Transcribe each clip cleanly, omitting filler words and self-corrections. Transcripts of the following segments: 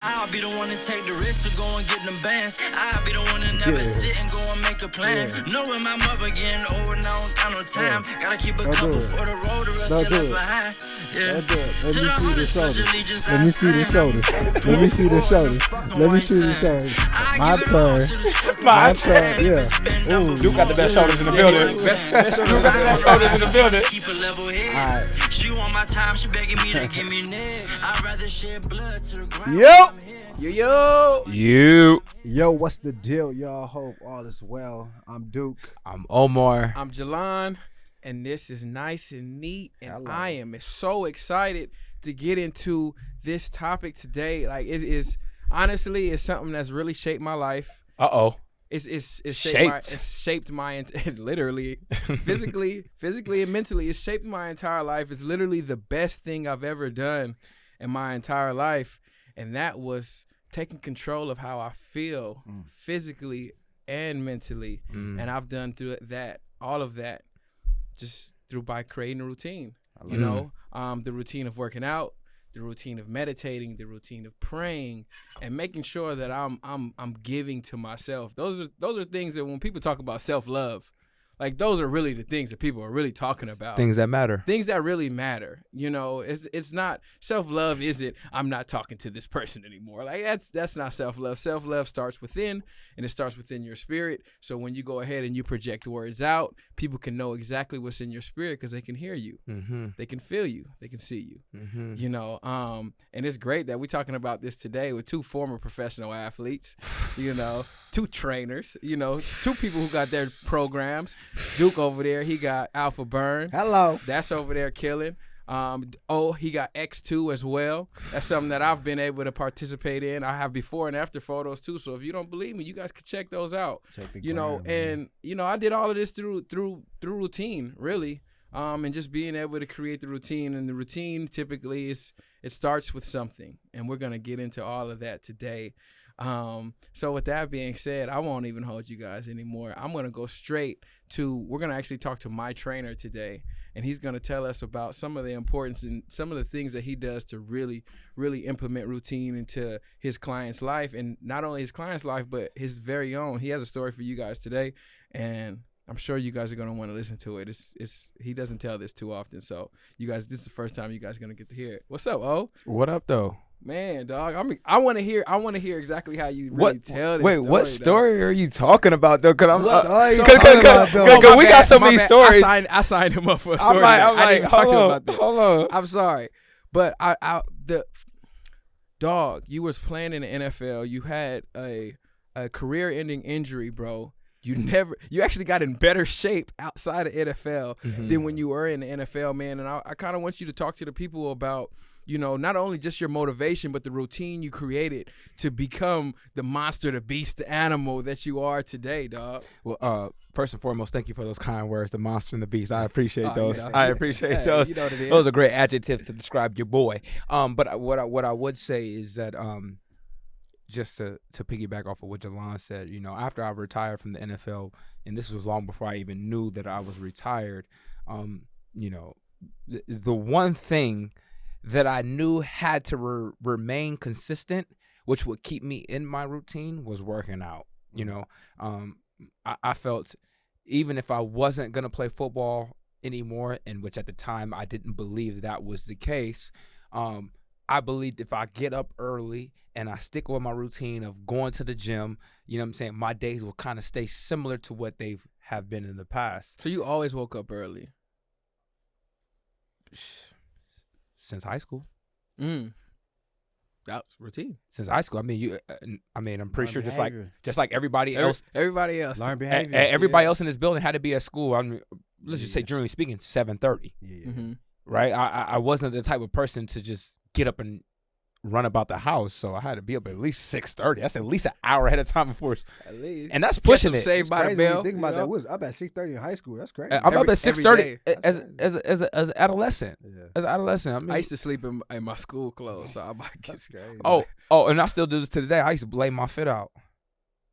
I'll be the one to take the risk to go and get them bands. I'll be the one to never sit and go and make a plan. Knowing my mother getting older now, don't got no time. Gotta keep a couple for the road, the rest left behind. Let me see the shoulders. Let me see the shoulders. Let me see the shoulders. My turn. My turn. Yeah. Ooh. Duke got the best shoulders in the building. Duke got the best shoulders in the building. Keep a level head. She want my time, she begging me to give me neck. I'd rather shed blood to the ground. Yo, what's the deal, y'all? Hope all is well. I'm Duke. I'm Omar. I'm Jalon, and this is nice and neat, and Hello. I am so excited to get into this topic today. Like, it is, honestly, it's something that's really shaped my life. It's shaped my literally, physically and mentally. It's shaped my entire life. It's literally the best thing I've ever done in my entire life, and that was taking control of how I feel physically and mentally. And I've done through that, all of that, just by creating a routine. The routine of working out, the routine of meditating, the routine of praying, and making sure that I'm giving to myself. Those are things that when people talk about self-love, like, those are really the things that people are really talking about. Things that matter. Things that really matter. You know, it's not, self-love isn't, I'm not talking to this person anymore. Like, that's not self-love. Self-love starts within, and it starts within your spirit. So when you go ahead and you project words out, people can know exactly what's in your spirit because they can hear you. They can feel you. They can see you. You know, and it's great that we're talking about this today with two former professional athletes, you know, two trainers, you know, two people who got their programs. Duke over there, he got Alpha Burn. Hello. That's over there killing. He got X2 as well. That's something that I've been able to participate in. I have before and after photos too. So if you don't believe me, you guys can check those out. I did all of this through routine, really. And just being able to create the routine. And the routine typically it starts with something. And we're gonna get into all of that today. So with that being said, I won't even hold you guys anymore. I'm going to go straight we're going to actually talk to my trainer today, and he's going to tell us about some of the importance and some of the things that he does to really, really implement routine into his client's life, and not only his client's life, but his very own. He has a story for you guys today, and I'm sure you guys are going to want to listen to it. He doesn't tell this too often, so you guys, this is the first time you guys are going to get to hear it. What's up, O? What up, though? Man, dog, I want to hear exactly how you really tell this story. What story are you talking about, though? Because we got so many stories. I signed him up for a story. I didn't even talk to him about this. Hold on. I'm sorry, but you was playing in the NFL. You had a career-ending injury, bro. You actually got in better shape outside of NFL than when you were in the NFL, man. And I kind of want you to talk to the people about, you know, not only just your motivation, but the routine you created to become the monster, the beast, the animal that you are today, dog. Well, first and foremost, thank you for those kind words, the monster and the beast. I appreciate those. You know, I appreciate those. You know what it is. Those are great adjectives to describe your boy. But what I would say is that just to piggyback off of what Jalon said, you know, after I retired from the NFL, and this was long before I even knew that I was retired, you know, the one thing that I knew had to remain consistent, which would keep me in my routine, was working out. You know, I felt even if I wasn't going to play football anymore, and which at the time I didn't believe that was the case, I believed if I get up early and I stick with my routine of going to the gym, you know what I'm saying, my days will kind of stay similar to what they have been in the past. So you always woke up early? Since high school. That was routine. Since high school. I mean, I'm pretty sure just like everybody else. Everybody else. Learn behavior. Everybody else in this building had to be at school. I mean, let's just say, generally speaking, 7:30. Right? I wasn't the type of person to just get up and run about the house, so I had to be up at least 6:30. That's at least an hour ahead of time before. At least. And that's pushing it. Saved by the bell. Think about that. We was up at 6:30 in high school. That's crazy. I'm up at 6:30 as an adolescent. Yeah. As an adolescent, I mean, I used to sleep in my school clothes, so I might get. That's crazy. Oh, and I still do this to today. I used to lay my fit out.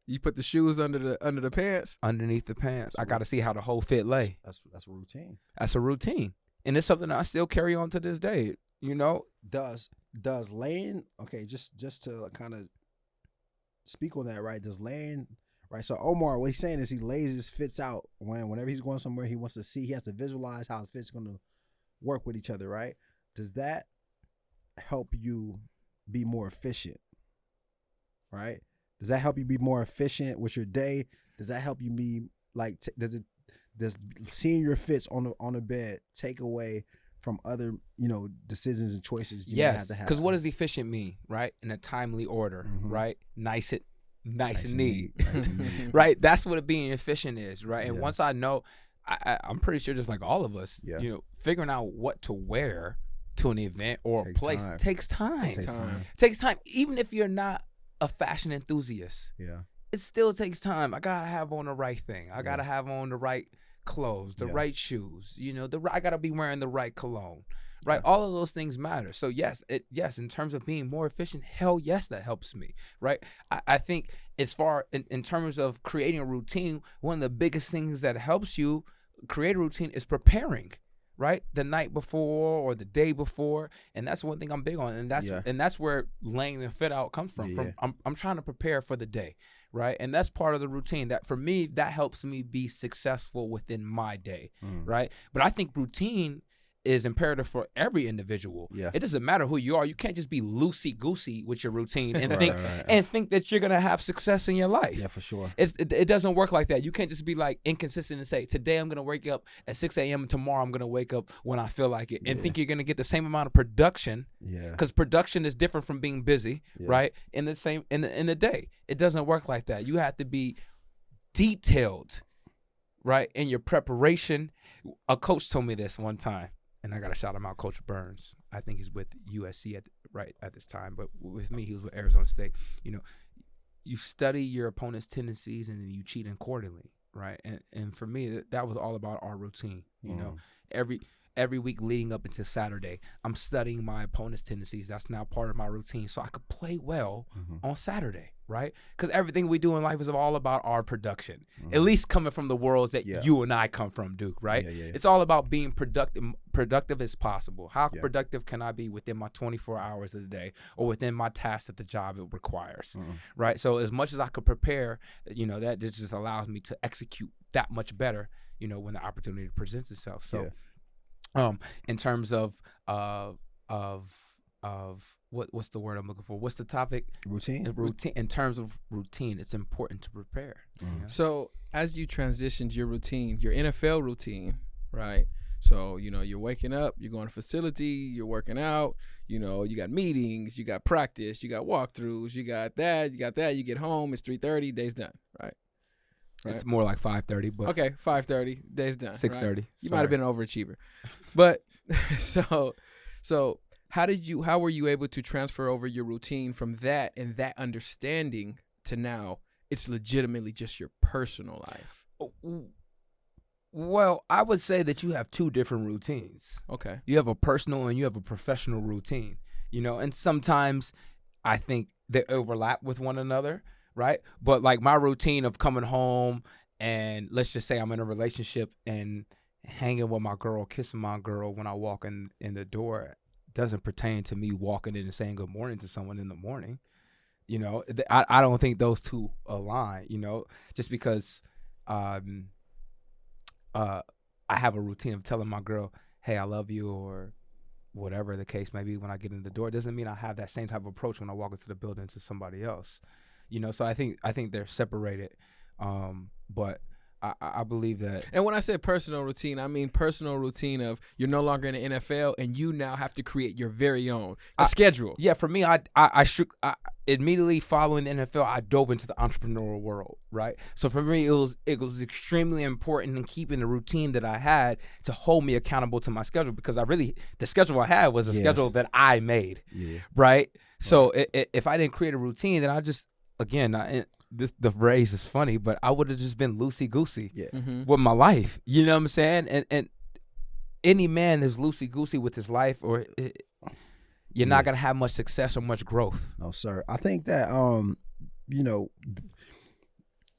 You put the shoes under the pants? Underneath the pants. I got to see how the whole fit lay. That's a routine. That's a routine. And it's something that I still carry on to this day, you know? Does does laying, okay, just to kind of speak on that, right? Does laying, right? So Omar, what he's saying is he lays his fits out whenever he's going somewhere, he wants to see, he has to visualize how his fits going to work with each other, right? Does that help you be more efficient, right? Does that help you be more efficient with your day? Does that help you be like, does seeing your fits on the bed take away from other, decisions and choices you may have to have? Because what does efficient mean, right? In a timely order, right? Nice and neat. Nice and neat. Right? That's what being efficient is, right? And Yeah. once I know, I'm pretty sure just like all of us, Yeah. figuring out what to wear to an event or a Takes place time. takes time. Takes time. Even if you're not a fashion enthusiast, Yeah. it still takes time. I gotta have on the right thing. I gotta have on the right clothes, the right shoes. I gotta be wearing the right cologne. Right, all of those things matter. So yes, in terms of being more efficient, hell yes, that helps me. Right, I think as far in terms of creating a routine, one of the biggest things that helps you create a routine is preparing. Right, the night before or the day before, and that's one thing I'm big on, and that's where laying the fit out comes from. Yeah. I'm trying to prepare for the day, right, and that's part of the routine. That for me, that helps me be successful within my day, right. But I think routine is imperative for every individual. Yeah. It doesn't matter who you are. You can't just be loosey-goosey with your routine and Right. think that you're gonna have success in your life. Yeah, for sure. It doesn't work like that. You can't just be like inconsistent and say, today I'm gonna wake up at 6 a.m. and tomorrow I'm gonna wake up when I feel like it, and think you're gonna get the same amount of production. Yeah. Because production is different from being busy, right? In the day. It doesn't work like that. You have to be detailed, right, in your preparation. A coach told me this one time. And I got to shout him out, Coach Burns. I think he's with USC at this time. But with me, he was with Arizona State. You study your opponent's tendencies and then you cheat accordingly, right? And for me, that was all about our routine. Every week leading up into Saturday, I'm studying my opponent's tendencies. That's now part of my routine, so I could play well on Saturday, right? Because everything we do in life is all about our production. At least coming from the worlds that you and I come from, Duke, right? Yeah. It's all about being productive as possible. How productive can I be within my 24 hours of the day or within my task that the job it requires, right? So as much as I could prepare, that just allows me to execute that much better, when the opportunity presents itself. So. In terms of what's the word I'm looking for? What's the topic? Routine. In terms of routine, it's important to prepare. So as you transitioned your routine, your NFL routine, right? So you're waking up, you're going to facility, you're working out. You got meetings, you got practice, you got walkthroughs, you got that. You get home, it's 3:30, day's done, right? It's more like 5:30, but okay, 5:30, day's done. 6:30. Right? You might have been an overachiever, but so how were you able to transfer over your routine from that and that understanding to now it's legitimately just your personal life? Well, I would say that you have two different routines. Okay, you have a personal and you have a professional routine. And sometimes I think they overlap with one another. Right. But like my routine of coming home and let's just say I'm in a relationship and hanging with my girl, kissing my girl when I walk in the door doesn't pertain to me walking in and saying good morning to someone in the morning. I don't think those two align, just because I have a routine of telling my girl, hey, I love you, or whatever the case may be when I get in the door. It doesn't mean I have that same type of approach when I walk into the building to somebody else. So I think they're separated, but I believe that. And when I say personal routine, I mean personal routine of you're no longer in the NFL and you now have to create your very own schedule. Yeah, for me, I immediately following the NFL, I dove into the entrepreneurial world, right? So for me, it was extremely important in keeping the routine that I had to hold me accountable to my schedule, because the schedule I had was a schedule that I made, right? So if I didn't create a routine, then I just the phrase is funny, but I would have just been loosey-goosey with my life. You know what I'm saying? And any man is loosey-goosey with his life, or you're not going to have much success or much growth. No, sir. I think that,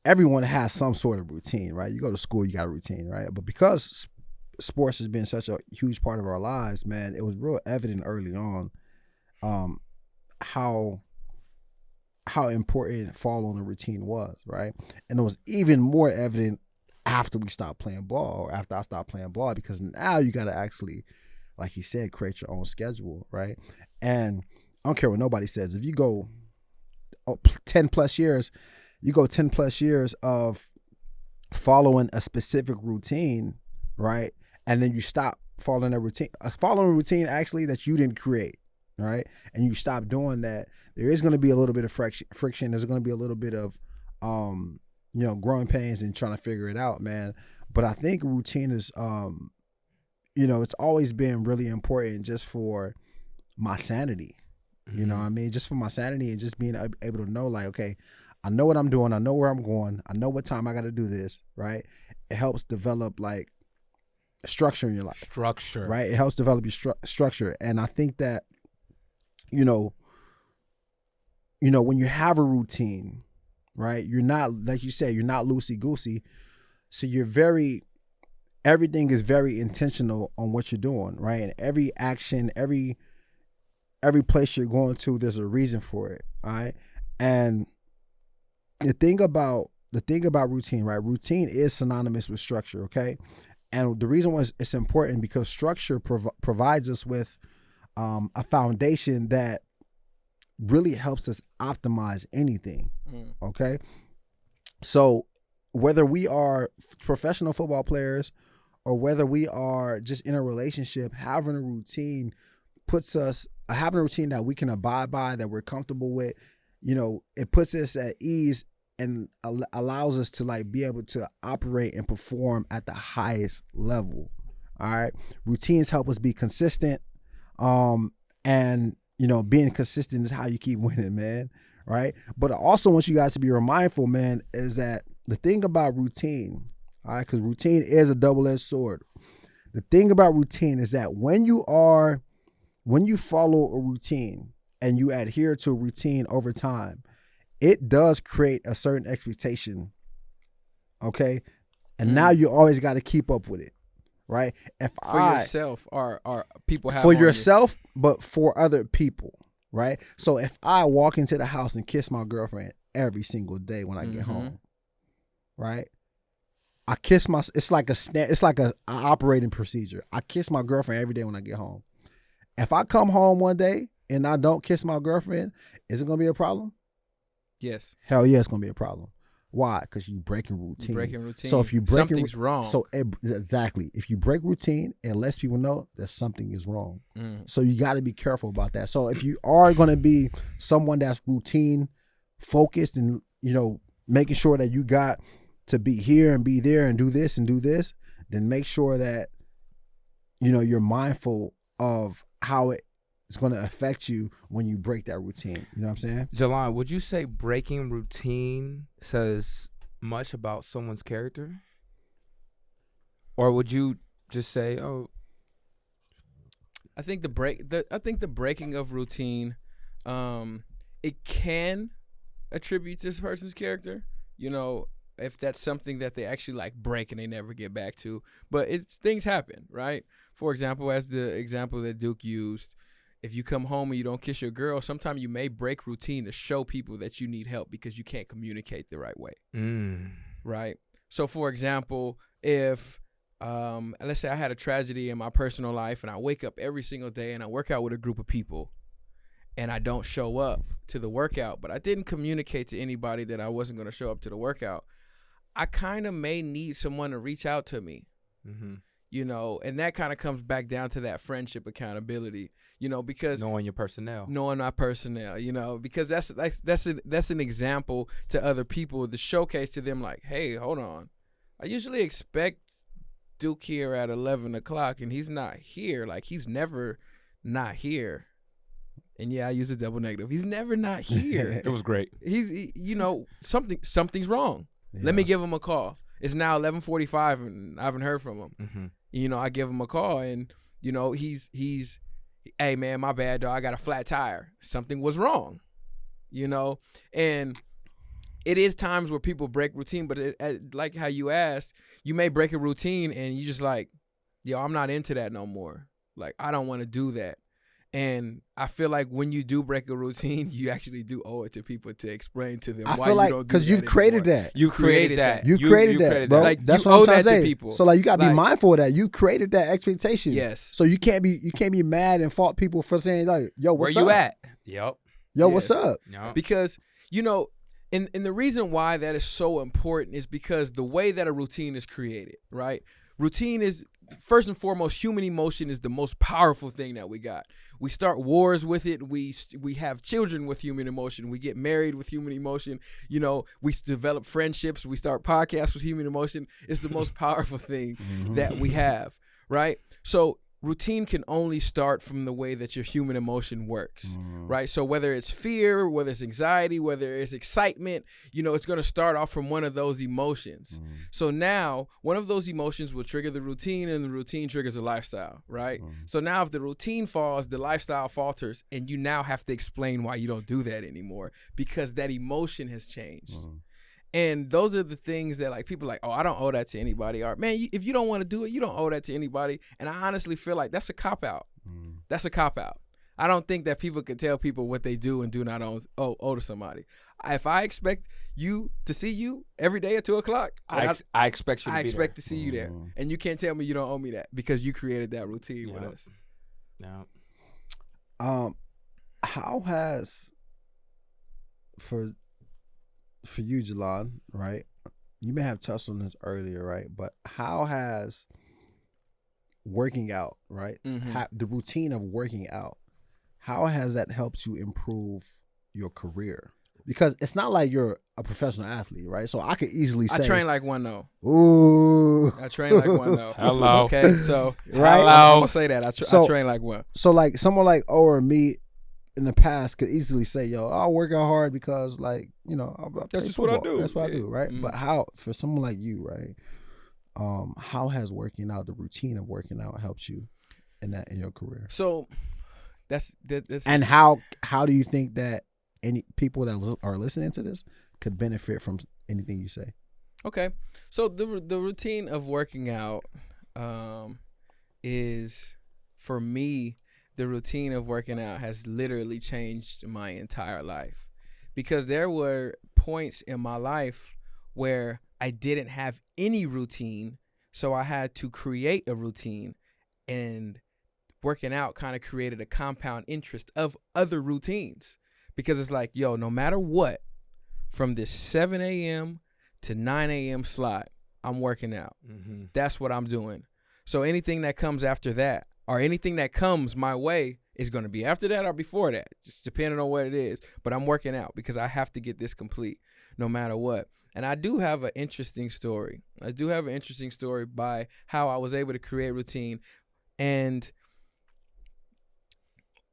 everyone has some sort of routine, right? You go to school, you got a routine, right? But because sports has been such a huge part of our lives, man, it was real evident early on how important following a routine was, right? And it was even more evident after we stopped playing ball, or after I stopped playing ball, because now you got to actually, like he said, create your own schedule, right? And I don't care what nobody says. If you go 10 plus years, of following a specific routine, right? And then you stop following a routine, actually that you didn't create, right? And you stop doing that, there is going to be a little bit of friction. There's going to be a little bit of, growing pains and trying to figure it out, man. But I think routine is, it's always been really important just for my sanity. You know what I mean? Just for my sanity and just being able to know, like, okay, I know what I'm doing. I know where I'm going. I know what time I got to do this, right? It helps develop, like, structure in your life. Structure. Right? It helps develop your structure. And I think that, when you have a routine, right, you're not, like you said, you're not loosey-goosey. So everything is very intentional on what you're doing, right? And every action, every place you're going to, there's a reason for it, all right? And the thing about routine, right? Routine is synonymous with structure, okay? And the reason why it's important, because structure provides us with a foundation that really helps us optimize anything, okay? So whether we are professional football players or whether we are just in a relationship, having a routine that we can abide by, that we're comfortable with, it puts us at ease and allows us to, like, be able to operate and perform at the highest level. All right. Routines help us be consistent. And being consistent is how you keep winning, man. Right. But I also want you guys to be mindful, man, is that the thing about routine, all right, because routine is a double-edged sword. The thing about routine is that when you follow a routine and you adhere to a routine over time, it does create a certain expectation, okay? And now you always got to keep up with it, right? Yourself or people have for on yourself, but for other people, right? So if I walk into the house and kiss my girlfriend every single day when I get home, right? I kiss it's like a operating procedure. I kiss my girlfriend every day when I get home. If I come home one day and I don't kiss my girlfriend, is it going to be a problem? Yes. Hell yeah, it's going to be a problem. Why? Because you breaking routine. So if you break something's wrong. So exactly. If you break routine, it lets people know that something is wrong. So you got to be careful about that. So if you are going to be someone that's routine focused and, making sure that you got to be here and be there and do this, then make sure that, you're mindful of how it is going to affect you when you break that routine. You know what I'm saying? Jalon, would you say breaking routine says much about someone's character? Or would you just say, oh, I think the breaking of routine, it can attribute to this person's character, if that's something that they actually, like, break and they never get back to. But things happen, right? For example, as the example that Duke used, if you come home and you don't kiss your girl, sometimes you may break routine to show people that you need help because you can't communicate the right way, right? So, for example, if let's say I had a tragedy in my personal life and I wake up every single day and I work out with a group of people and I don't show up to the workout, but I didn't communicate to anybody that I wasn't going to show up to the workout, I kind of may need someone to reach out to me, and that kind of comes back down to that friendship accountability, because knowing your personnel, because that's an example to other people to showcase to them, like, hey, hold on, I usually expect Duke here at 11 o'clock and he's not here. Like, he's never not here. And yeah, I use a double negative. He's never not here. It was great. Something's wrong. Yeah. Let me give him a call. It's now 11:45 and I haven't heard from him. I give him a call and he's hey man, my bad dog, I got a flat tire. Something was wrong. And it is times where people break routine, but like how you asked, you may break a routine and you just like, yo, I'm not into that no more. Like, I don't want to do that. And I feel like when you do break a routine, you actually do owe it to people to explain to them I why feel like you don't do because that you've created anymore. that. You created that. You created that, bro. Like, that's you what I'm owe trying that to say. to people. So like you gotta be Like- mindful of that. You created that expectation. Yes. So you can't be mad and fault people for saying like, yo, Where what's you up? at? Yep. Yo, Yes. what's up? Yep. Because, you know, and the reason why that is so important is because the way that a routine is created, right? Routine is, first and foremost, human emotion is the most powerful thing that we got. We start wars with it. We have children with human emotion. We get married with human emotion. You know, we develop friendships. We start podcasts with human emotion. It's the most powerful thing that we have, right? So routine can only start from the way that your human emotion works, right? So whether it's fear, whether it's anxiety, whether it's excitement, you know, it's going to start off from one of those emotions. So now one of those emotions will trigger the routine, and the routine triggers a lifestyle, right? So now if the routine falls, the lifestyle falters, and you now have to explain why you don't do that anymore because that emotion has changed. And those are the things that like people are like, oh, I don't owe that to anybody. Or man, if you don't want to do it, you don't owe that to anybody. And I honestly feel like that's a cop out. That's a cop out. I don't think that people can tell people what they do and do not owe to somebody. If I expect you to see you every day at 2:00, I expect you to I be expect to see you there, and you can't tell me you don't owe me that because you created that routine with us. Yeah. How has for you, Jalon, right? You may have touched on this earlier, right? But how has working out, right? The routine of working out, how has that helped you improve your career? Because it's not like you're a professional athlete, right? So I could easily say, I train like one though. Ooh, I train like one though. Hello. Okay, so Right? I'm gonna say that I train like one. so like someone like O or me in the past could easily say, yo, I'll work out hard because like, you know, I That's play just what I football. do. That's what I Yeah. do, right? But how, for someone like you, right? How has working out, the routine of working out helped you in your career? So that's And how do you think that any people that are listening to this could benefit from anything you say? okay. So the routine of working out is, for me, the routine of working out has literally changed my entire life, because there were points in my life where I didn't have any routine, so I had to create a routine, and working out kind of created a compound interest of other routines, because it's like, yo, no matter what, from this 7 a.m. to 9 a.m. slot, I'm working out. That's what I'm doing. So anything that comes after that, or anything that comes my way, is going to be after that or before that, just depending on what it is. But I'm working out because I have to get this complete no matter what. And I do have an interesting story. By how I was able to create routine. And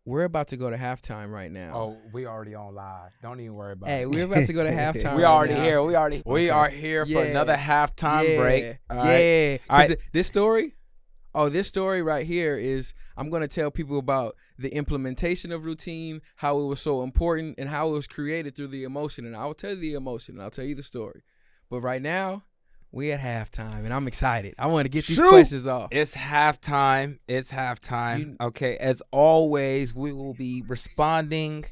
we're about to go to halftime right now. Oh, we already on live. Don't even worry about Hey, it. we're about to go to halftime. We right already now. here. We are here for another halftime break. All right. Yeah. All right. This story right here is, I'm going to tell people about the implementation of routine, how it was so important, and how it was created through the emotion. And I will tell you the emotion, and I'll tell you the story. But right now, we at halftime, and I'm excited. I want to get these questions off. It's halftime. Okay. As always, we will be responding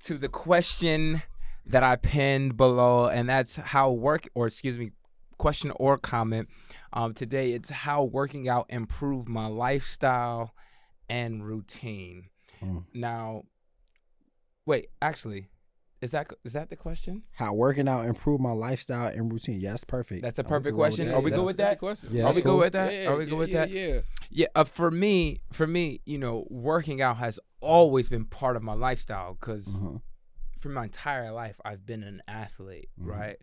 to the question that I pinned below, and that's question or comment. Today, it's how working out improved my lifestyle and routine. Now, wait, actually, is that the question? How working out improved my lifestyle and routine. Yes, perfect. That's a perfect question. Are we good with that? Yeah, Are we good with that? Yeah, Are we good with that? Yeah. Yeah. For me, you know, working out has always been part of my lifestyle, because for my entire life I've been an athlete, right?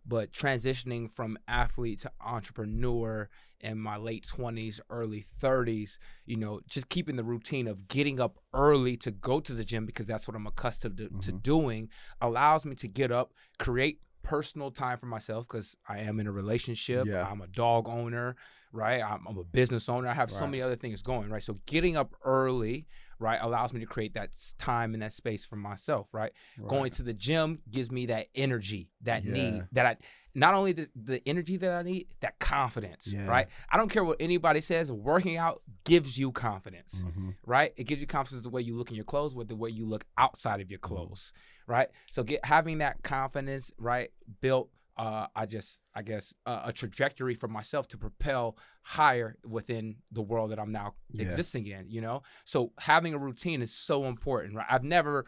But transitioning from athlete to entrepreneur in my late 20s, early 30s, you know, just keeping the routine of getting up early to go to the gym, because that's what I'm accustomed to doing, allows me to get up, create personal time for myself, because I am in a relationship. Yeah. I'm a dog owner, right? I'm a business owner. I have so many other things going, right? So getting up early, right, allows me to create that time and that space for myself, right? Going to the gym gives me that energy, that need, not only the energy that I need, that confidence, right? I don't care what anybody says. Working out gives you confidence, right? It gives you confidence the way you look in your clothes, with the way you look outside of your clothes, right? So having that confidence, right, built. I guess a trajectory for myself to propel higher within the world that I'm now existing in, you know? So having a routine is so important, right? I've never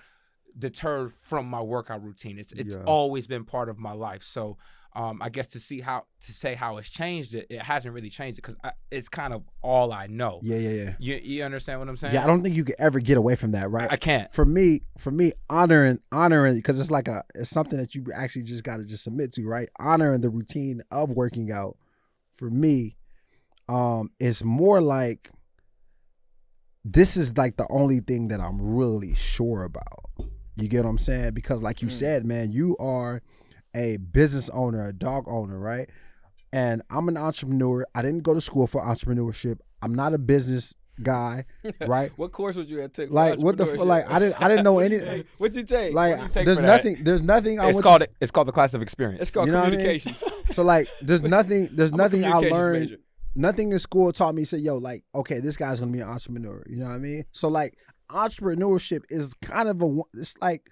deterred from my workout routine. It's always been part of my life. So I guess to say how it's changed it hasn't really changed it, because it's kind of all I know. You understand what I'm saying? Yeah, I don't think you could ever get away from that, right? I can't. For me, honoring, because it's like it's something that you actually just got to just submit to, right? Honoring the routine of working out, for me, it's more like this is like the only thing that I'm really sure about. You get what I'm saying? Because like you said, man, you are a business owner, a dog owner, right? And I'm an entrepreneur. I didn't go to school for entrepreneurship. I'm not a business guy, right? What course would you have taken? Like what the like? I didn't know anything. What'd you take? Like there's nothing. There's nothing. It's called the class of experience. It's called communications. I mean? So like there's nothing. There's nothing I learned. Major. Nothing in school taught me, say, yo, like, okay, this guy's gonna be an entrepreneur. You know what I mean? So like entrepreneurship is kind of it's like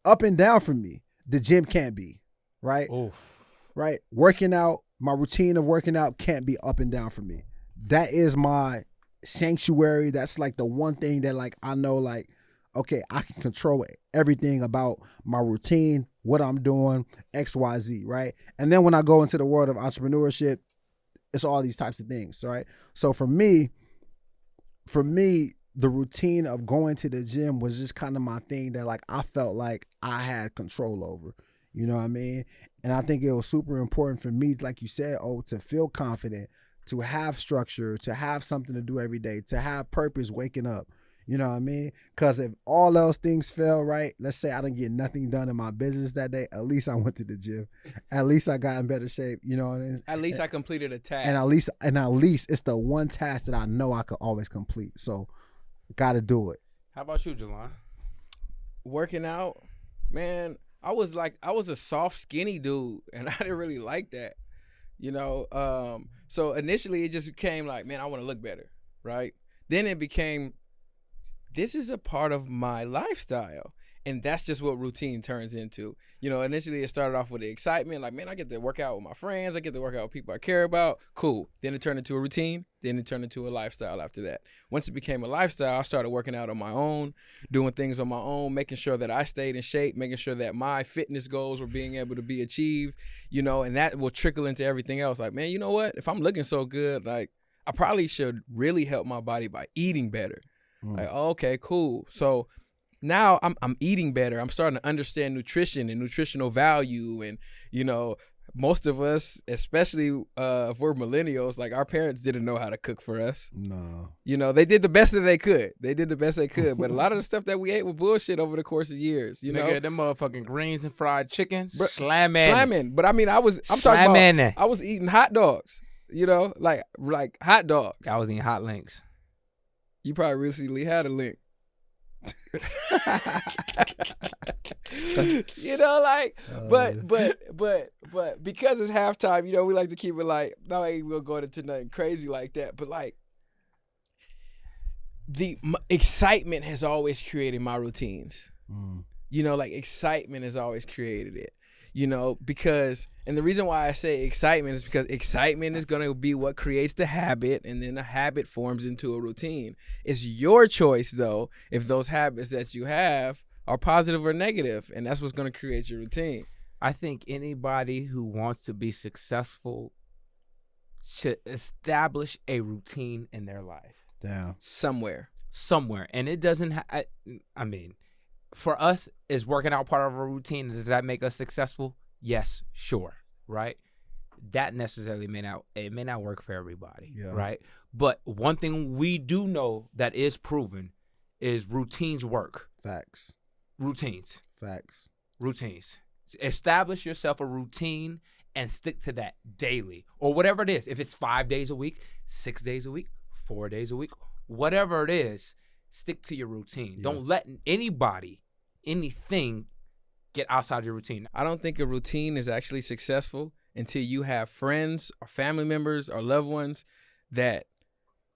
up and down for me. The gym can't be, right? Oof. Right? Working out, my routine of working out can't be up and down for me. That is my sanctuary. That's like the one thing that like I know, like, okay, I can control everything about my routine, what I'm doing, XYZ, right? And then when I go into the world of entrepreneurship, it's all these types of things, right? So for me, the routine of going to the gym was just kind of my thing that like I felt like I had control over. You know what I mean? And I think it was super important for me, like you said, to feel confident, to have structure, to have something to do every day, to have purpose waking up. You know what I mean? Because if all those things fail, right, let's say I didn't get nothing done in my business that day, at least I went to the gym. At least I got in better shape. You know what I mean? At least I completed a task. And at least it's the one task that I know I could always complete. So got to do it. How about you, Jelon? Working out, man, I was a soft, skinny dude, and I didn't really like that, you know? So initially it just became like, man, I want to look better, right? Then it became, this is a part of my lifestyle. And that's just what routine turns into. You know, initially it started off with the excitement, like, man, I get to work out with my friends, I get to work out with people I care about. Cool. Then it turned into a routine. Then it turned into a lifestyle after that. Once it became a lifestyle, I started working out on my own, doing things on my own, making sure that I stayed in shape, making sure that my fitness goals were being able to be achieved, you know, and that will trickle into everything else. Like, man, you know what? If I'm looking so good, like, I probably should really help my body by eating better. Like, oh, okay, cool. So now I'm eating better. I'm starting to understand nutrition and nutritional value. And, you know, most of us, especially if we're millennials, like our parents didn't know how to cook for us. No. You know, they did the best that they could. But a lot of the stuff that we ate was bullshit over the course of years. You know, them motherfucking greens and fried chicken, slamming. But I mean, I was eating hot dogs. You know, like hot dogs. I was eating hot links. You probably recently had a link. You know, like, but because it's halftime, you know, we like to keep it like, no, I ain't gonna go into nothing crazy like that. But like, the excitement has always created my routines. You know, like excitement has always created it. You know, because, and the reason why I say excitement is because excitement is going to be what creates the habit, and then the habit forms into a routine. It's your choice, though, if those habits that you have are positive or negative, and that's what's going to create your routine. I think anybody who wants to be successful should establish a routine in their life. Damn. Somewhere. And it doesn't, I mean, for us, is working out part of our routine? Does that make us successful? Yes, sure, right? That necessarily may not work for everybody, right? But one thing we do know that is proven is routines work. Facts. Routines. Facts. Routines. Establish yourself a routine and stick to that daily, or whatever it is. If it's 5 days a week, 6 days a week, 4 days a week, whatever it is, stick to your routine. Don't let anything get outside of your routine. I don't think a routine is actually successful until you have friends or family members or loved ones that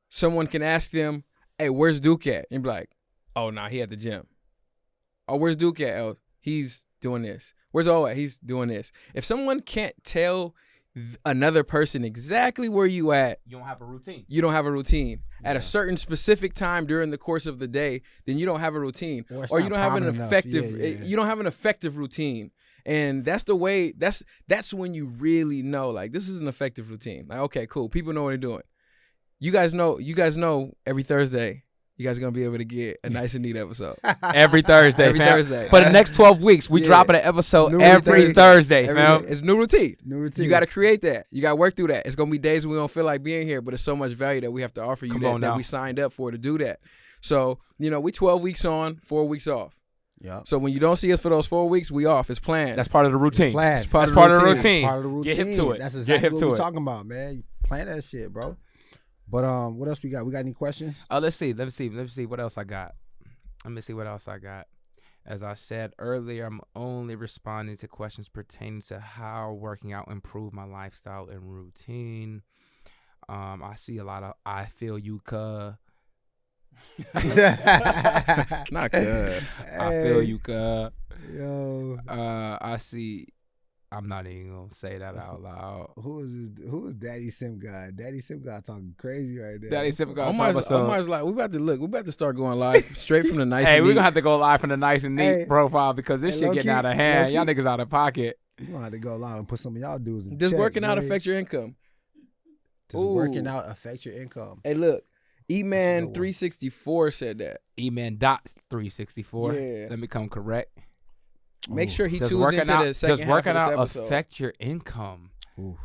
someone can ask them, hey, where's Duke at? And be like, oh, nah, he at the gym. Oh, where's Duke at? Oh, he's doing this. Where's O at? He's doing this. If someone can't tell another person exactly where you at, You don't have a routine. you don't have a routine. At a certain specific time during the course of the day, then you don't have a routine. Or you don't have an effective you don't have an effective routine. And that's the way that's when you really know, like, this is an effective routine. Like, okay, cool. People know what they're doing. You guys know every Thursday you guys are gonna be able to get a nice and neat episode. Every Thursday, Every fam. Thursday. For the next 12 weeks, we dropping an episode every Thursday, fam. It's new routine. New routine. You got to create that. You got to work through that. It's going to be days when we don't feel like being here, but it's so much value that we have to offer you that we signed up for to do that. So, we 12 weeks on, 4 weeks off. Yeah. So when you don't see us for those 4 weeks, we off. It's planned. That's part of the routine. It's That's part of the routine. Part of the routine. Get hip to it. That's exactly what to we're it. talking about, man. You plan that shit, bro. But what else we got? We got any questions? Let's see what else I got. Let me see what else I got. As I said earlier, I'm only responding to questions pertaining to how working out improved my lifestyle and routine. I see a lot of I feel you, cuh. Not good. I feel you, cuh. Yo. I see. I'm not even gonna say that out loud. Who is Daddy Sim guy? Daddy Sim guy talking crazy right there. Daddy Sim guy. Omar's like, we about to start going live straight from the nice. Hey, and we're neat. gonna have to go live from the nice and neat profile because this shit getting out of hand. Y'all niggas out of pocket. You gonna have to go live and put some of y'all dudes in Does check, working out man. affect your income? Does working out affect your income? Hey, look, That's a E-Man good one. 364 said that. E-Man.364. Yeah. Let me come correct. Make sure he Does tunes working into out, the second does working half of out this episode. affect your income? Ooh.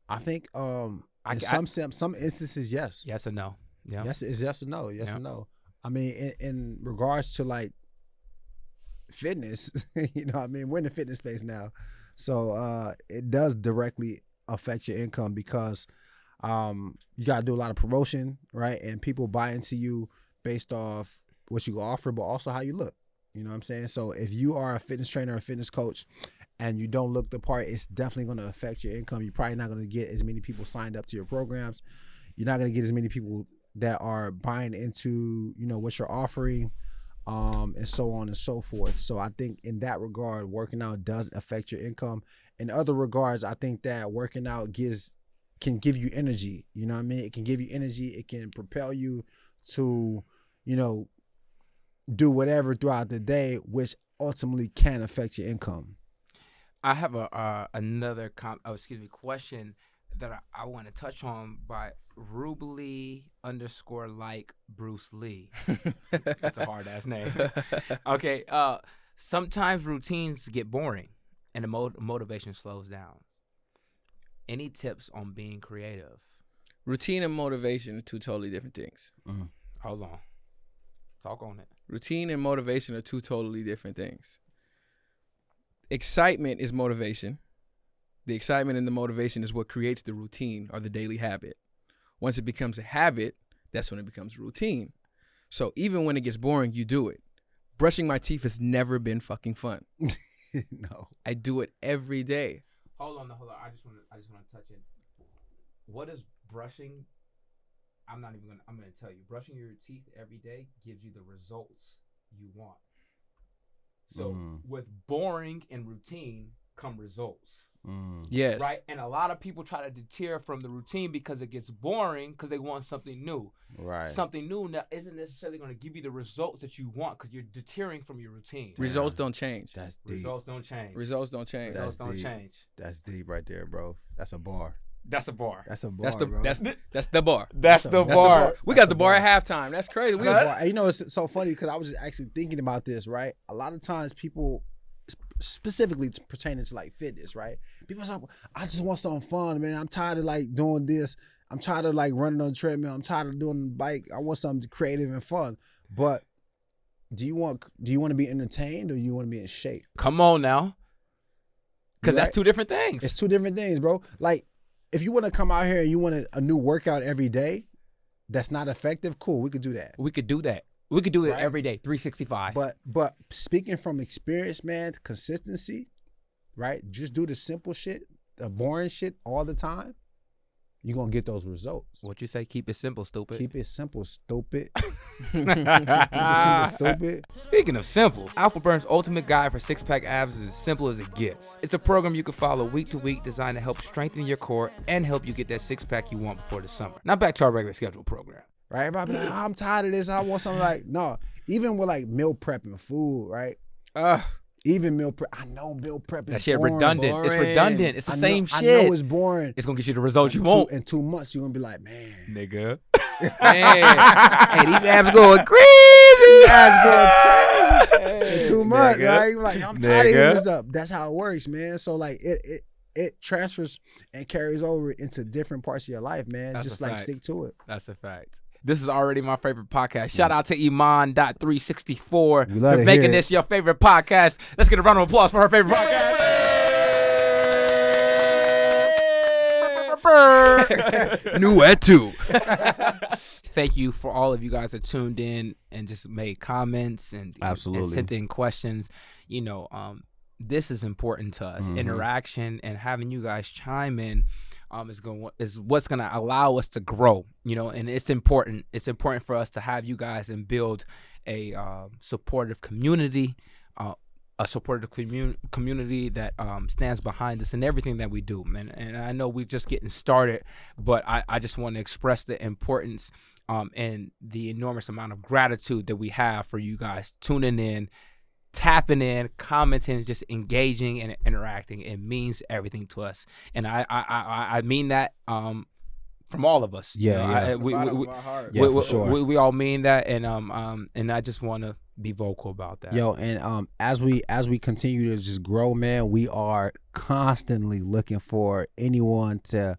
I think in some instances, yes. Yes or no? Yeah. Yes, it's yes or no. Yes Yeah. or no. I mean, in regards to like fitness, what I mean, we're in the fitness space now, so it does directly affect your income because you gotta do a lot of promotion, right? And people buy into you based off what you offer, but also how you look. You know what I'm saying? So if you are a fitness trainer or a fitness coach and you don't look the part, it's definitely going to affect your income. You're probably not going to get as many people signed up to your programs. You're not going to get as many people that are buying into, what you're offering, and so on and so forth. So I think in that regard, working out does affect your income. In other regards, I think that working out can give you energy. You know what I mean? It can give you energy. It can propel you to, do whatever throughout the day, which ultimately can affect your income. I have another question that I want to touch on by Rubly _ Bruce Lee. That's a hard ass name. Okay. Sometimes routines get boring and the motivation slows down. Any tips on being creative? Routine and motivation are two totally different things. Hold on. Talk on it. Routine and motivation are two totally different things. Excitement is motivation. The excitement and the motivation is what creates the routine or the daily habit. Once it becomes a habit, that's when it becomes routine. So even when it gets boring, you do it. Brushing my teeth has never been fucking fun. No. I do it every day. Hold on. I just want to touch it. What is brushing? I'm gonna tell you. Brushing your teeth every day gives you the results you want. So with boring and routine come results. Yes. Right? And a lot of people try to deter from the routine because it gets boring because they want something new. Right. Something new that isn't necessarily going to give you the results that you want because you're deterring from your routine. Results don't change. That's deep. Results don't change. Results don't change. Results That's don't deep. change. That's deep right there, bro. That's a bar. That's a bar. That's a bar. That's the bro. that's the bar. That's the That's the bar. bar. We got That's the the bar bar. at halftime. That's crazy. We That's why- it's so funny because I was just actually thinking about this, right? A lot of times people, specifically pertaining to like fitness, right? People say, I just want something fun, man. I'm tired of like doing this. I'm tired of like running on the treadmill. I'm tired of doing the bike. I want something creative and fun. But do you want to be entertained or do you want to be in shape? Come on now. Because Right? that's two different things. It's two different things, bro. Like, if you want to come out here and you want a new workout every day that's not effective, cool, we could do that. We could do that. We could do it Right. every day, 365. But speaking from experience, man, consistency, right? Just do the simple shit, the boring shit all the time. You're gonna get those results. What you say? Keep it simple, stupid. Keep it simple, stupid. Keep it simple, stupid. Speaking of simple, Alpha Burn's ultimate guide for six-pack abs is as simple as it gets. It's a program you can follow week to week designed to help strengthen your core and help you get that six-pack you want before the summer. Now back to our regular scheduled program. Right? Everybody be like, I'm tired of this. I want something like, no. Even with like meal prep and food, right? Even meal prep. I know meal prep is That shit boring. redundant. It's redundant. It's the same I shit. know it's boring. It's gonna get you the results you want. In 2 months, you're gonna be like, man. Nigga. Hey, These abs going crazy. That's going crazy. In 2 months, Nigga. right? You're like, I'm tired of Nigga. eating this up. That's how it works, man. So like it transfers and carries over into different parts of your life, man. That's Just a like fact. stick to it. That's a fact. This is already my favorite podcast. Shout out to Iman.364 We love for to making hear this your favorite podcast. Let's get a round of applause for her favorite podcast. new at 2. Thank you for all of you guys that tuned in and just made comments and Absolutely. sent in questions. You know, this is important to us. Interaction and having you guys chime in is what's gonna allow us to grow. You know, and it's important. It's important for us to have you guys and build a supportive community. A supportive community that stands behind us in everything that we do, man. And I know we're just getting started, but I just want to express the importance and the enormous amount of gratitude that we have for you guys tuning in, tapping in, commenting, just engaging and interacting. It means everything to us, and I mean that from all of us. Yeah, you know, yeah. we, Yeah, for sure. we all mean that, and I just want to be vocal about that. Yo, and as we continue to just grow, man, we are constantly looking for anyone to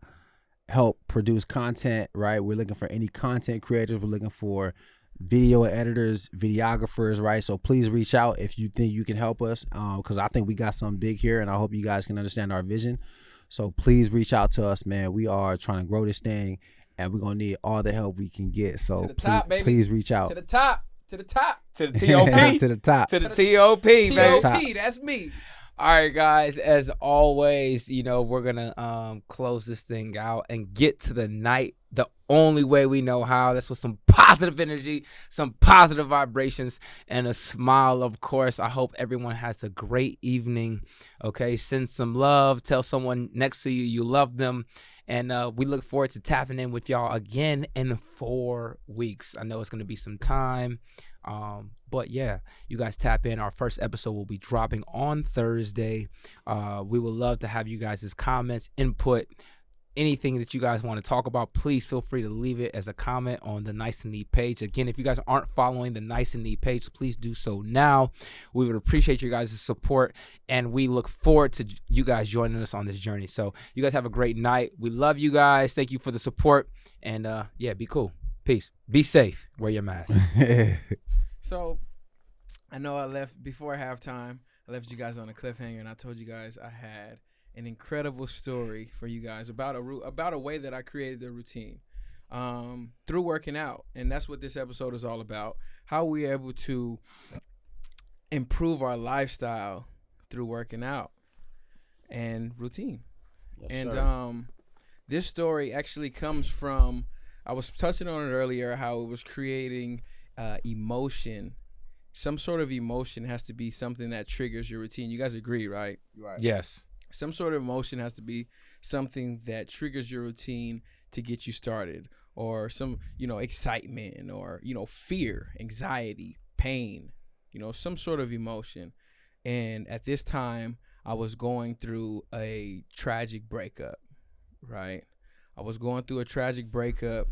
help produce content, right? We're looking for any content creators. We're looking for video editors, videographers, right? So please reach out if you think you can help us, because I think we got something big here, and I hope you guys can understand our vision. So please reach out to us, man. We are trying to grow this thing, and we're gonna need all the help we can get. So To the top, baby. please reach out. To the top. To the top. To the TOP. To the top. To the TOP, baby. T.O.P. That's me. All right, guys. As always, you know, we're gonna close this thing out and get to the night the only way we know how. That's with some positive energy, some positive vibrations, and a smile, of course. I hope everyone has a great evening. Okay, send some love. Tell someone next to you you love them. And we look forward to tapping in with y'all again in 4 weeks. I know it's going to be some time. But yeah, you guys tap in. Our first episode will be dropping on Thursday. We would love to have you guys' comments, input, anything that you guys want to talk about. Please feel free to leave it as a comment on the Nice and Neat page. Again, if you guys aren't following the Nice and Neat page, please do so now. We would appreciate you guys' support, and we look forward to you guys joining us on this journey. So you guys have a great night. We love you guys. Thank you for the support, and yeah, be cool. Peace. Be safe. Wear your mask. So, I know I left before halftime. I left you guys on a cliffhanger, and I told you guys I had an incredible story for you guys about a way that I created the routine through working out, and that's what this episode is all about. How we're able to improve our lifestyle through working out and routine. Yes, and sir. This story actually comes from, I was touching on it earlier, how it was creating emotion. Some sort of emotion has to be something that triggers your routine. You guys agree, right? Right. Yes. Some sort of emotion has to be something that triggers your routine to get you started, or some, excitement, or, fear, anxiety, pain, some sort of emotion. And at this time, I was going through a tragic breakup, right? I was going through a tragic breakup.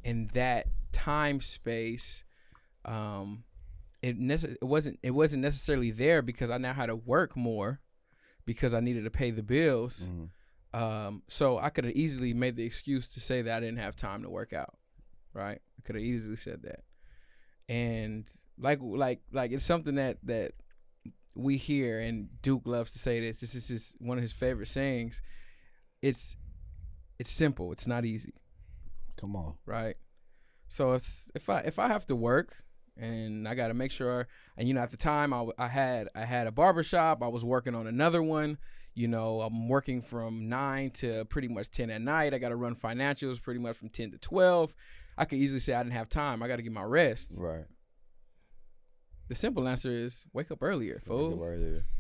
In that time space, it wasn't necessarily there because I now had to work more because I needed to pay the bills. Mm-hmm. So I could have easily made the excuse to say that I didn't have time to work out, right? I could have easily said that. And like it's something that we hear, and Duke loves to say this. This is one of his favorite sayings. It's simple. It's not easy. Come on. Right? So if I have to work and I got to make sure, and at the time I had a barbershop, I was working on another one. I'm working from 9 to pretty much 10 at night. I got to run financials pretty much from 10 to 12. I could easily say I didn't have time. I got to get my rest. Right. The simple answer is wake up earlier, fool.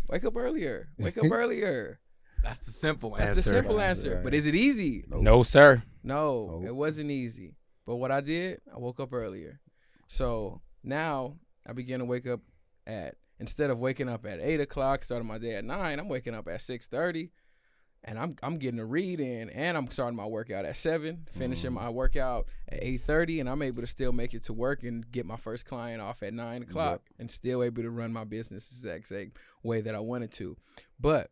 Wake up earlier. Wake up earlier. That's the simple answer. That's the simple answer. Right. But is it easy? No, sir. No, it wasn't easy. But what I did, I woke up earlier. So now I begin to wake up instead of waking up at 8 o'clock, starting my day at 9, I'm waking up at 6:30, and I'm getting a read in, and I'm starting my workout at 7, finishing my workout at 8:30, and I'm able to still make it to work and get my first client off at 9 o'clock, and still able to run my business the exact same way that I wanted to. But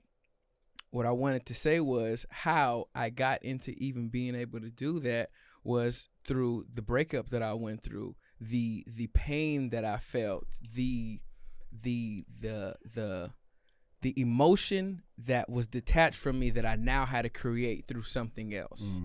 what I wanted to say was how I got into even being able to do that was through the breakup that I went through, the pain that I felt, the emotion that was detached from me that I now had to create through something else.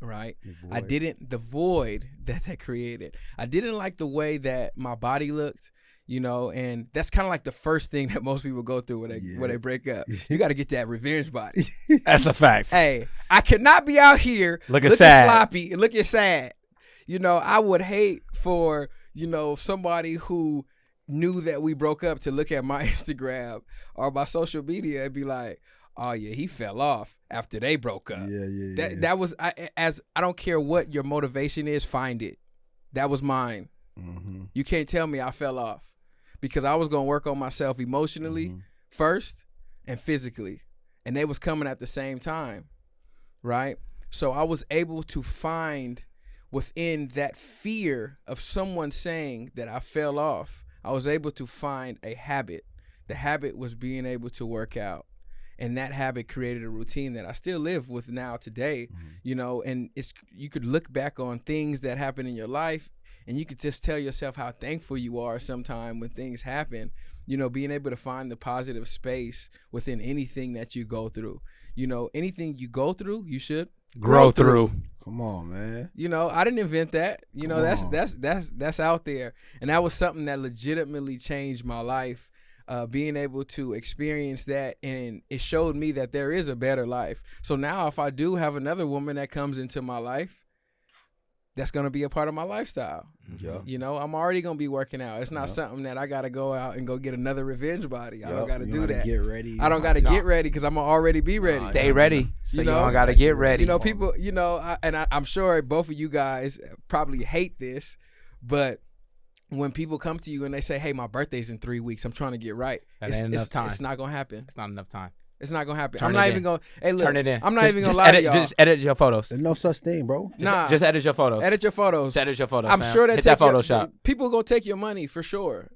Right? The void that created. I didn't like the way that my body looked, and that's kind of like the first thing that most people go through when they break up. You got to get that revenge body. That's a fact. Hey, I cannot be out here looking sloppy and looking sad. I would hate for, somebody who knew that we broke up to look at my Instagram or my social media and be like, oh yeah, he fell off after they broke up. That was, I don't care what your motivation is, find it. That was mine. You can't tell me I fell off, because I was going to work on myself emotionally first and physically, and they was coming at the same time. Right? So I was able to find within that fear of someone saying that I fell off, I was able to find a habit. The habit was being able to work out. And that habit created a routine that I still live with now today, and you could look back on things that happen in your life, and you could just tell yourself how thankful you are sometime when things happen, being able to find the positive space within anything that you go through. Anything you go through, you should grow through. Come on, man. I didn't invent that. That's out there. And that was something that legitimately changed my life. Being able to experience that, and it showed me that there is a better life. So now if I do have another woman that comes into my life, that's going to be a part of my lifestyle. I'm already going to be working out. It's not something that I got to go out and go get another revenge body. I don't got to do that. Get ready. I don't got to get ready, because I'm going to already be ready. Stay ready. So you don't got to get ready. People, I'm sure both of you guys probably hate this, but when people come to you and they say, hey, my birthday's in 3 weeks, I'm trying to get right. That ain't enough time. It's not going to happen. It's not enough time. It's not gonna happen. Turn I'm not even gonna. Hey, look. Turn it in. I'm not even gonna lie to y'all. Just edit your photos. There's no such thing, bro. Just edit your photos. Edit your photos. Just edit your photos. I'm sure hit that Photoshop. People gonna take your money for sure.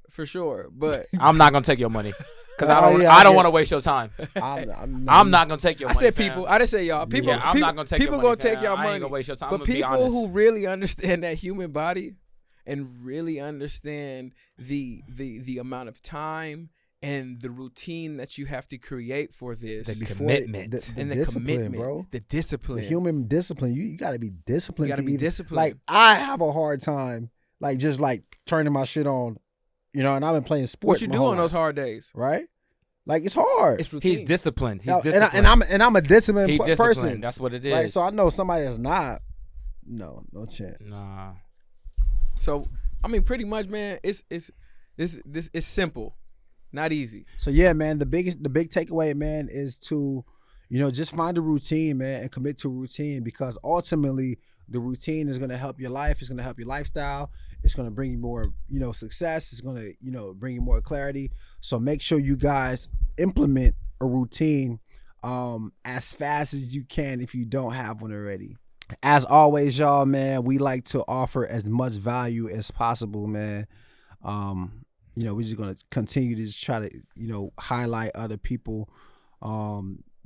But I'm not gonna take your money, because I don't want to waste your time. I'm not gonna take your money. I said people. I didn't say y'all. People. I'm not gonna take your money. People gonna take y'all money. I ain't gonna waste your time. But people who really understand that human body and really understand the amount of time and the routine that you have to create for this, the commitment, the discipline, bro. The discipline, the human discipline. You got to be disciplined. You got to be disciplined. Like, I have a hard time, just turning my shit on, and I've been playing sports. What you do on those hard days, right? It's hard. It's routine. He's disciplined. And I'm a disciplined person. That's what it is. Right? So I know somebody that's not. No chance. Nah. So pretty much, man. It's simple. Not easy. So yeah, man, the big takeaway, man, is to, just find a routine, man, and commit to a routine, because ultimately the routine is going to help your life. It's going to help your lifestyle. It's going to bring you more, success. It's going to, bring you more clarity. So make sure you guys implement a routine as fast as you can if you don't have one already. As always, y'all, man, we like to offer as much value as possible, man. We're just going to continue to just try to, highlight other people,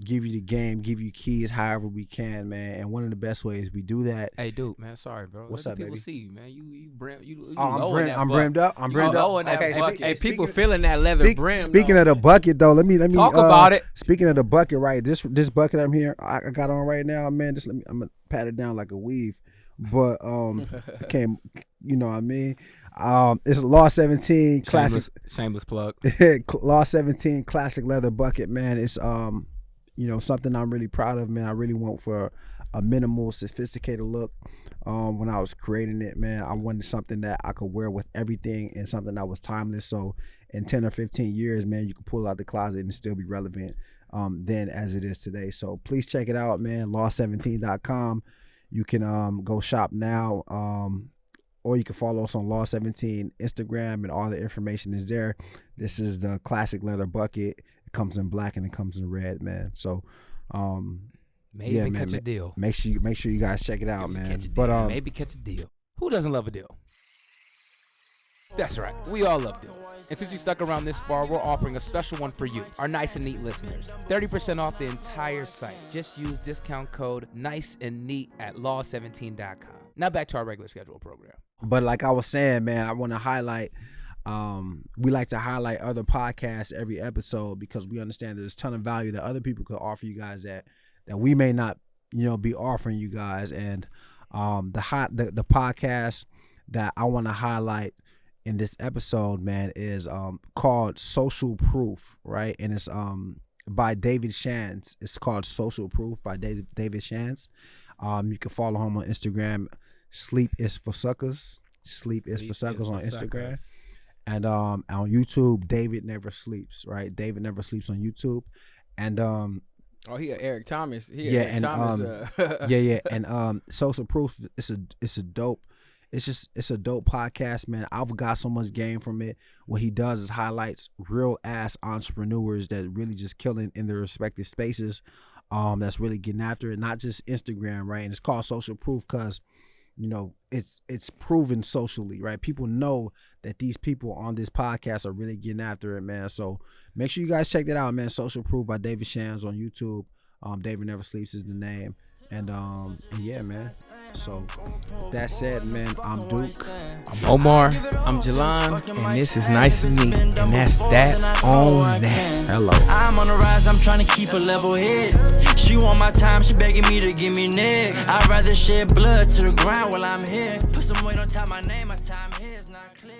give you the game, give you keys however we can, man. And one of the best ways we do that. Hey, dude, man, sorry, bro. What's Let up, people baby? See you, man. You I'm brimmed up. I'm brimmed up. Okay, people feeling that leather brim. Speaking of the bucket, though, let me talk about it. Speaking of the bucket, right? This bucket I'm here, I got on right now, man. I'm gonna pat it down like a weave. But came, you know what I mean? It's Law 17 classic. Shameless plug. Law 17 classic leather bucket, man. It's you know, something I'm really proud of, man. I really went for a minimal, sophisticated look. When I was creating it, man, I wanted something that I could wear with everything and something that was timeless. So in 10 or 15 years, man, you can pull out the closet and still be relevant then as it is today. So please check it out, man. Law17.com. You can go shop now, or you can follow us on Law 17 Instagram, and all the information is there. This is the classic leather bucket. It comes in black and it comes in red, man. So maybe catch a deal. Make sure you guys check it out, man. But maybe catch a deal. Who doesn't love a deal? That's right, we all love deals. And since you stuck around this far, we're offering a special one for you, our nice and neat listeners. 30% off the entire site. Just use discount code nice and neat at law17.com. Now back to our regular schedule program. But like I was saying, man, I want to highlight, we like to highlight other podcasts every episode, because we understand there's a ton of value that other people could offer you guys that we may not, you know, be offering you guys. And the podcast that I want to highlight in this episode, man, is called Social Proof, right? And it's by David Shands. It's called Social Proof by David Shands. You can follow him on Instagram. Sleep is for suckers. Sleep is for suckers on Instagram. And on YouTube, David Never Sleeps, right? David Never Sleeps on YouTube. And he Eric Thomas. And Social Proof, it's a dope podcast, man. I've got so much game from it. What he does is highlights real ass entrepreneurs that really just killing in their respective spaces. That's really getting after it, not just Instagram, right? And it's called Social Proof because, you know, it's proven socially, right? People know that these people on this podcast are really getting after it, man. So make sure you guys check that out, man. Social Proof by David Shands on YouTube. David Never Sleeps is the name. And yeah, man. So that said, man, I'm Duke. I'm Omar. I'm Jalan. And this is Nice and Neat. And that's that on that. Hello. I'm on the rise, I'm trying to keep a level head. She want my time, she begging me to give me neck. I'd rather shed blood to the ground while I'm here. Put some weight on top of my name, my time here is not clear.